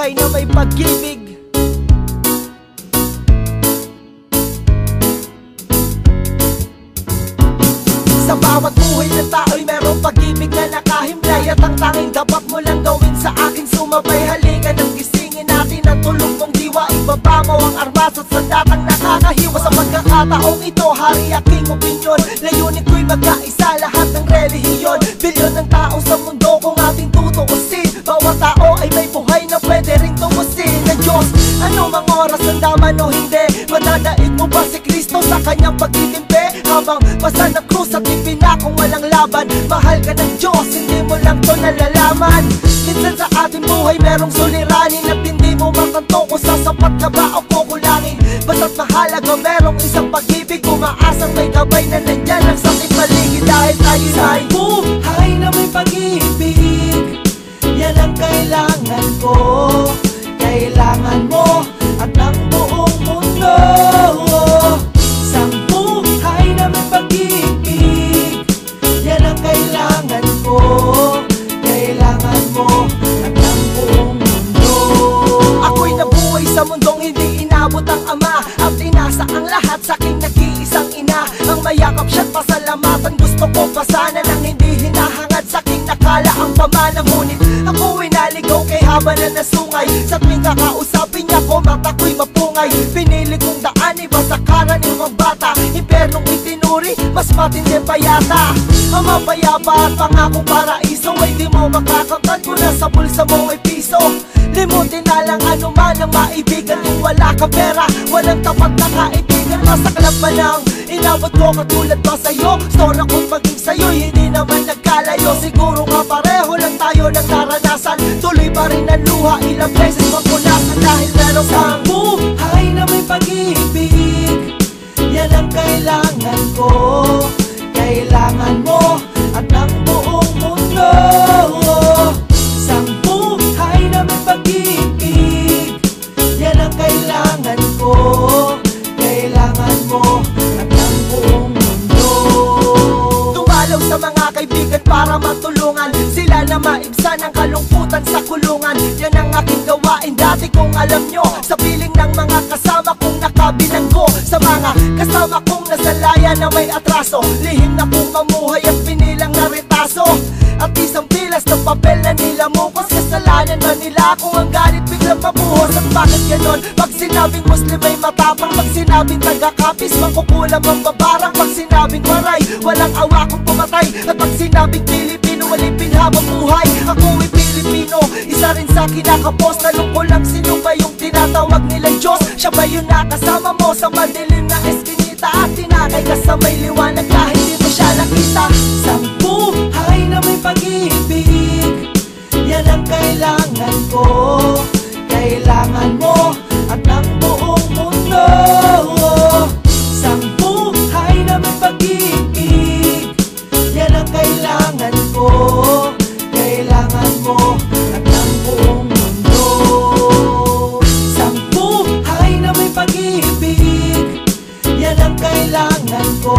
buhay na may pag-ibig. Sa bawat buhay ng tao'y merong pag-ibig na nakahimlay, at ang tanging dapat mo lang gawin sa akin sumabay. Halika nang gisingin natin ang tulog mong diwa, ibaba mo ang armas at sandatang nakakahiwa. Sa pagkakataong ito, hari aking opinyon, layunin ko'y magkaisa lahat ng relihiyon. Bilyon ng tao sa mundo kung ating tutuusin, bawat tao ay may buhay na pwede ring tumusin ng Diyos. Ano mang oras ang daman o hindi, madadaig mo ba si Kristo sa kanyang pagtitimpi? Habang basa ng krus at ipinakong walang laban, mahal ka ng Diyos, hindi mo lang to nalalaman. Minsan sa ating buhay merong suliranin at hindi mo makanto kung sasapat ka ba o kukulangin. Basta't mahalaga merong isang pag-ibig, umaasang may gabay na nandyan ang sakit paligid. Dahil tayo ay buhay na may pag-ibig, yan ang kailangan ko, kailangan mo at ng buong mundo. Isang buhay na may pag-ibig, yan ang kailangan ko, kailangan mo at ng buong mundo. Ako'y nabuhay sa mundong hindi inabot ang ama, at inasa ang lahat sa aking nag-iisang ina. Ang mayakap siya't pasalamatan, gusto ko pa sana nang hindi hinahangad sa aking nakala ang pamana. Ngunit ako'y naligaw kay haba na nasungay, sa tuwing kakausapin niya ko mata ko'y mapungay. Pinili kong daan iba sa karaniwang bata, impernong itinuri mas matindi pa yata. Ang mapayapa at pangakong paraiso ay di mo makakamtan kung nasa bulsa mo may piso. Limutin na lang anuman ang maibigan kung wala ka pera, walang tapat na kaibigan. Masaklap pa lang inabot ko katulad pa sa'yo, storya ko't maging sa'yo hindi naman nagkalayo. Siguro nga pareho lang tayo ng naranasan, tuloy pa rin ang luha, ilang beses mapunasan. Dahil meron kang buhay na may pag-ibig, yan ang kailangan ko, kailangan mo at ng buong mundo. Isang buhay na may pag-ibig, yan ang kailangan ko, kailangan mo at ng buong mundo. Dumalaw sa mga kaibigan para matulungan sila na maibsan ang kalungkutan sa kulungan. Yan ang aking gawain dati kung alam nyo, sa piling ng mga kasama kong nakabilanggo. Sa mga kasama kong nasalaya na may atraso, lihim na kong mamuhay at pinilang na retaso. At isang pilas ng papel na nilamukos, kasalanan na nila kung ang galit biglang mabuhos. At bakit ganon? Pag sinabing Muslim ay matapang, pag sinabing taga-kapis makukulam ang babarang, pag sinabing maray walang awa kong pumatay, at pag sinabing Pilipino walipin habang buhay. Ako'y Pilipino, isa rin sa kinakapos. Tanong ko lang sino ba yung tinatawag nilang Diyos? Siya ba yung nakasama mo sa madilim na eskinita, at tinakay ka sa may liwanag kahit di mo siya nakita? Isang buhay na may pag-ibig, yan ang kailangan ko, kailangan mo at ng buong mundo. Isang buhay na may pag-ibig, yan ang kailangan ko, kailangan mo at ng buong mundo. Isang buhay na may pag-ibig, yan ang kailangan ko,